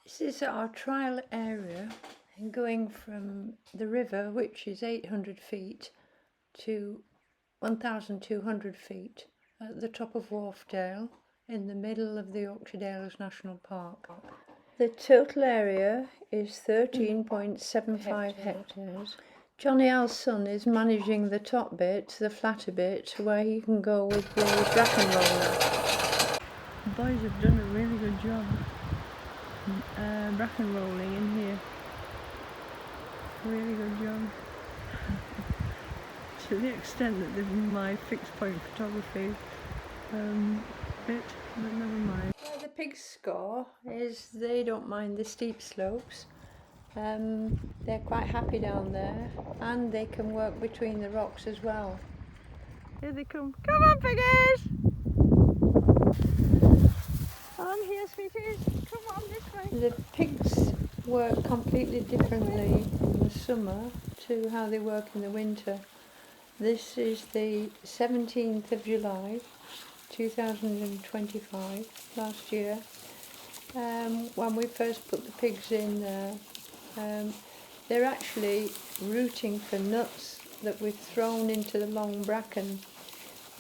This is our trial area going from the river, which is 800 feet, to 1,200 feet at the top of Wharfdale in the middle of the Yorkshire Dales National Park. The total area is 13.75 hectares. Johnny Al's son is managing the top bit, the flatter bit, where he can go with the Bracken roller. The boys have done a really good job bracken rolling in here. Really good job. To the extent that they've been my fixed point photography bit, but never mind. Where the pigs score is they don't mind the steep slopes. They're quite happy down there, and they can work between the rocks as well. Here they come. Come on, piggies! On here, sweeties. Come on this way. The pigs work completely differently in the summer to how they work in the winter. This is the 17th of July 2025, last year, when we first put the pigs in there. They're actually rooting for nuts that we've thrown into the long bracken.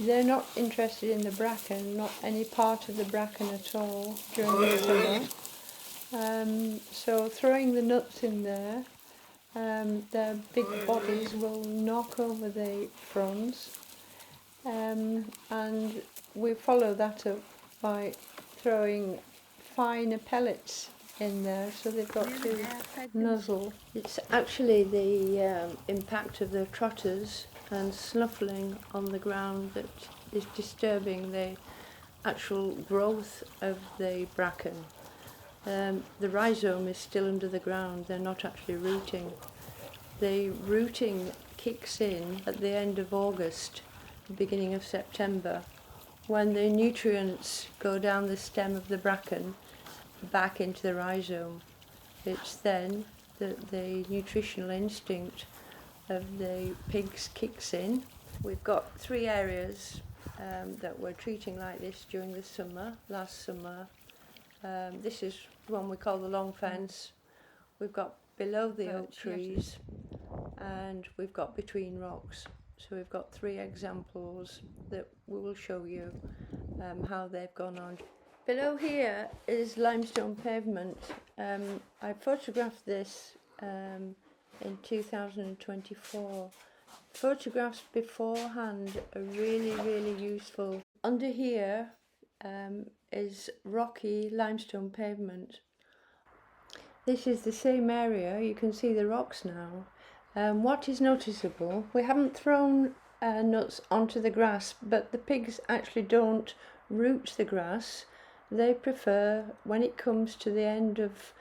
They're not interested in the bracken, not any part of the bracken at all during the summer. So throwing the nuts in there, their big bodies will knock over the fronds, and we follow that up by throwing finer pellets in there, so they've got to nuzzle. It's actually the impact of the trotters and snuffling on the ground that is disturbing the actual growth of the bracken. The rhizome is still under the ground, they're not actually rooting. The rooting kicks in at the end of August, the beginning of September, when the nutrients go down the stem of the bracken back into the rhizome. It's then that the nutritional instinct of the pigs kicks in. We've got 3 areas that we're treating like this during the summer, last summer. This is one we call the long fence. We've got below the oak trees, and we've got between rocks. So we've got 3 examples that we will show you how they've gone on. Below here is limestone pavement. I photographed this in 2024. Photographs beforehand are really useful. Under here is rocky limestone pavement. This is the same area, you can see the rocks now. What is noticeable, we haven't thrown nuts onto the grass, but the pigs actually don't root the grass. They prefer, when it comes to the end of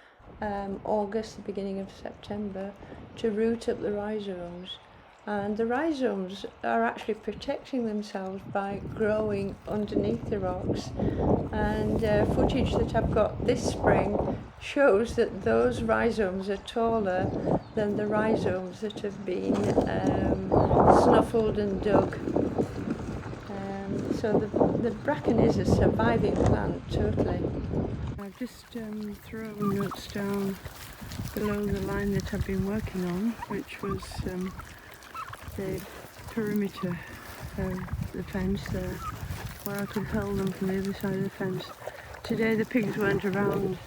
August, the beginning of September, to root up the rhizomes. And the rhizomes are actually protecting themselves by growing underneath the rocks. And footage that I've got this spring shows that those rhizomes are taller than the rhizomes that have been snuffled and dug. So the bracken is a surviving plant, totally. I've just thrown nuts down below the line that I've been working on, which was the perimeter of the fence there, where I could hold them from the other side of the fence. Today the pigs weren't around,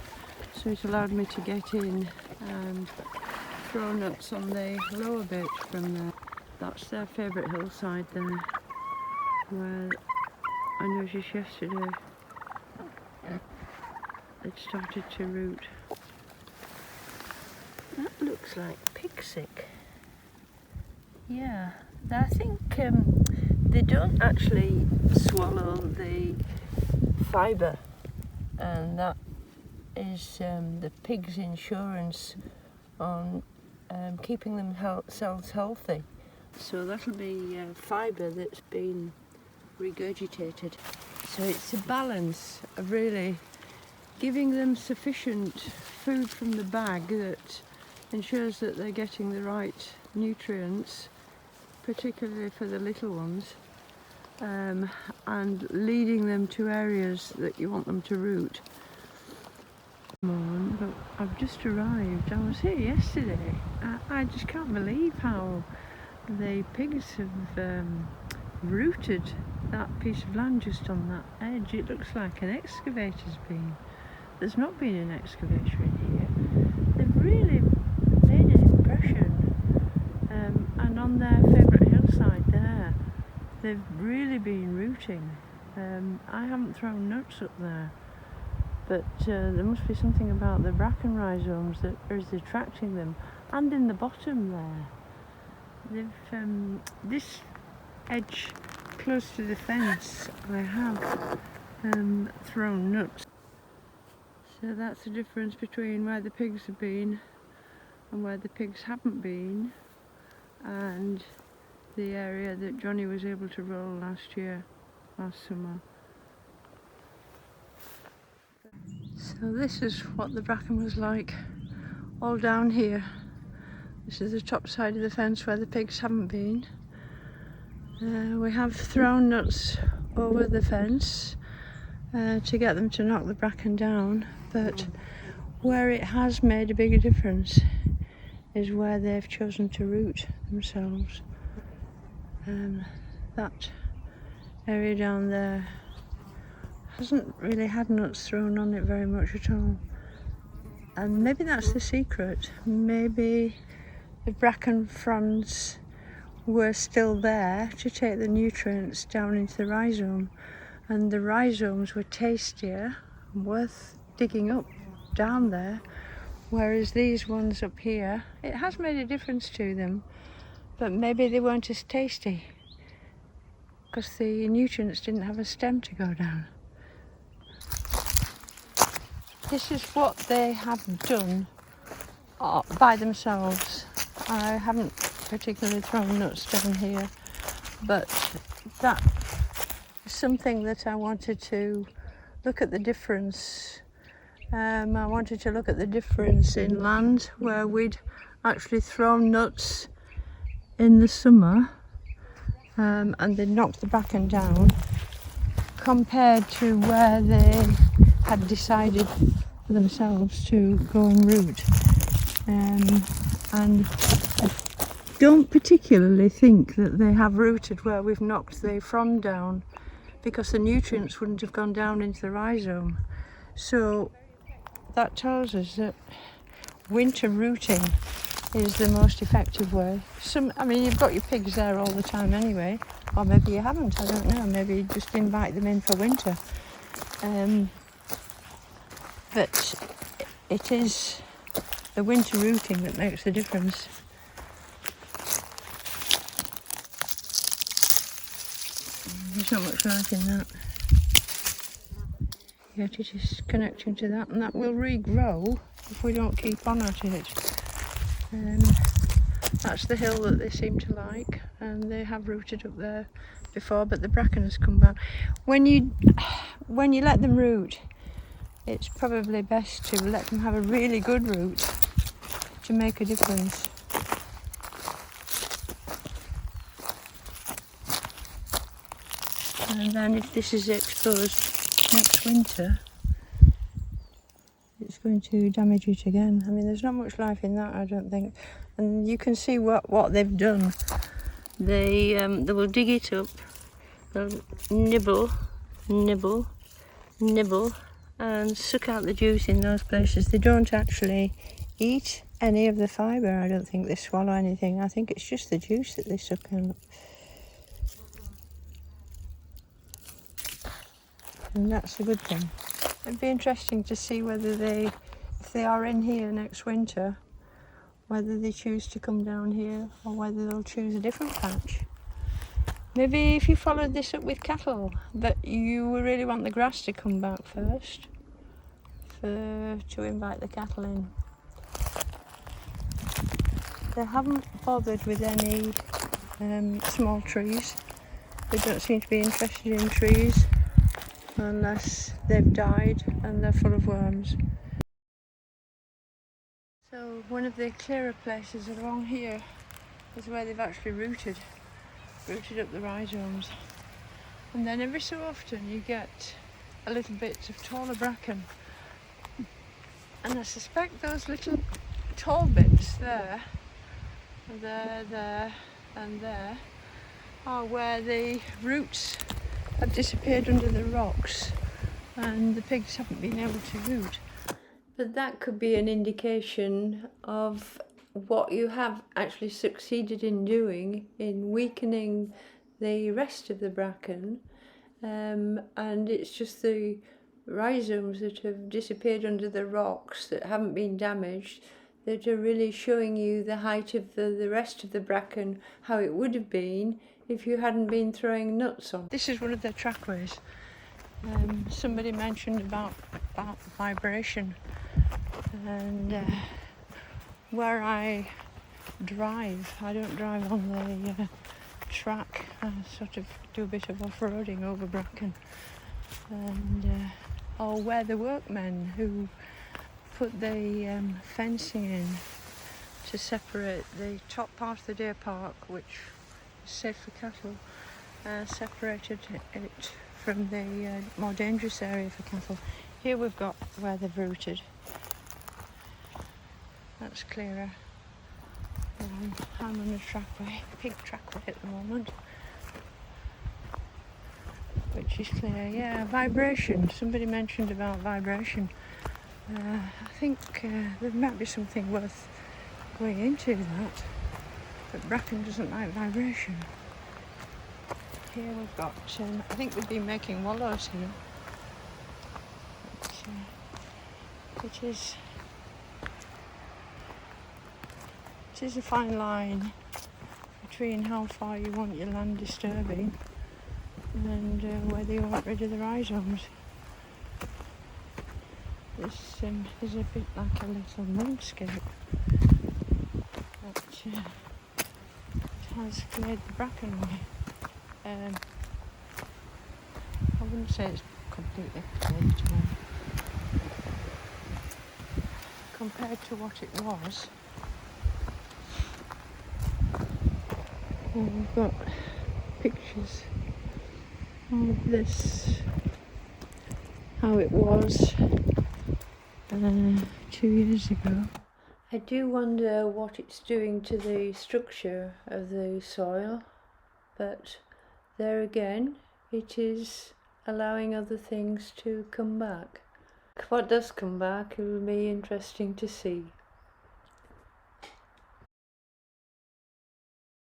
so it allowed me to get in and throw nuts on the lower bit from there. That's their favourite hillside there, where I noticed yesterday it started to root. That looks like pig sick. Yeah, I think they don't actually swallow the fibre, and that is the pig's insurance on keeping themselves healthy. So that'll be fibre that's been regurgitated. So it's a balance of really giving them sufficient food from the bag that ensures that they're getting the right nutrients, particularly for the little ones, and leading them to areas that you want them to root. Morning, but I've just arrived. I was here yesterday. I just can't believe how the pigs have rooted that piece of land just on that edge. It looks like an excavator's been. There's not been an excavator in here. They've really made an impression. And on their favourite hillside there, they've really been rooting. I haven't thrown nuts up there, but there must be something about the bracken rhizomes that is attracting them. And in the bottom there, they've this edge close to the fence, I have thrown nuts. So that's the difference between where the pigs have been and where the pigs haven't been, and the area that Johnny was able to roll last summer. So this is what the bracken was like all down here. This is the top side of the fence where the pigs haven't been. We have thrown nuts over the fence to get them to knock the bracken down, but where it has made a bigger difference is where they've chosen to root themselves. That area down there hasn't really had nuts thrown on it very much at all, and maybe that's the secret. Maybe the bracken fronds were still there to take the nutrients down into the rhizome, and the rhizomes were tastier and worth digging up down there, whereas these ones up here, it has made a difference to them, but maybe they weren't as tasty because the nutrients didn't have a stem to go down. This is what they have done by themselves. I haven't particularly thrown nuts down here, but that is something that I wanted to look at the difference. I wanted to look at the difference in land where we'd actually thrown nuts in the summer and they knocked the bracken down, compared to where they had decided for themselves to go and root. And I don't particularly think that they have rooted where we've knocked the frond down, because the nutrients wouldn't have gone down into the rhizome. So that tells us that winter rooting is the most effective way. I mean, you've got your pigs there all the time anyway, or maybe you haven't, I don't know, maybe you just invite them in for winter. But it is the winter rooting that makes the difference. There's not much light in that. Yet it is connecting to that, and that will regrow if we don't keep on at it. That's the hill that they seem to like, and they have rooted up there before, but the bracken has come back. When you let them root, it's probably best to let them have a really good root to make a difference. And then if this is exposed next winter, it's going to damage it again. I mean, there's not much life in that, I don't think. And you can see what they've done. They will dig it up, they'll nibble, and suck out the juice in those places. They don't actually eat any of the fibre. I don't think they swallow anything. I think it's just the juice that they suck out. And that's a good thing. It'd be interesting to see whether if they are in here next winter, whether they choose to come down here or whether they'll choose a different patch. Maybe if you followed this up with cattle, but you really want the grass to come back first to invite the cattle in. They haven't bothered with any small trees. They don't seem to be interested in trees unless they've died and they're full of worms. So one of the clearer places along here is where they've actually rooted up the rhizomes. And then every so often you get a little bit of taller bracken. And I suspect those little tall bits there, and there, are where the roots have disappeared under the rocks and the pigs haven't been able to root. But that could be an indication of what you have actually succeeded in doing in weakening the rest of the bracken, and it's just the rhizomes that have disappeared under the rocks that haven't been damaged that are really showing you the height of the rest of the bracken, how it would have been if you hadn't been throwing nuts on. This is one of the trackways. Somebody mentioned about vibration, and where I drive, I don't drive on the track. I sort of do a bit of off-roading over Bracken, and or where the workmen who put the fencing in to separate the top part of the deer park, which is safe for cattle, separated it from the more dangerous area for cattle. Here we've got where they've rooted. That's clearer. I'm on a trackway, pig trackway at the moment, which is clear. Yeah, vibration. Somebody mentioned about vibration. I think there might be something worth going into that, but Bracken doesn't like vibration. Here we've got, I think we've been making wallows here, but, it is a fine line between how far you want your land disturbing and whether you want rid of the rhizomes. This is a bit like a little landscape, but it has cleared the bracken away. I wouldn't say it's completely cleared it away compared to what it was. And we've got pictures of this, how it was 2 years ago. I do wonder what it's doing to the structure of the soil, but there again, it is allowing other things to come back. What does come back, it will be interesting to see.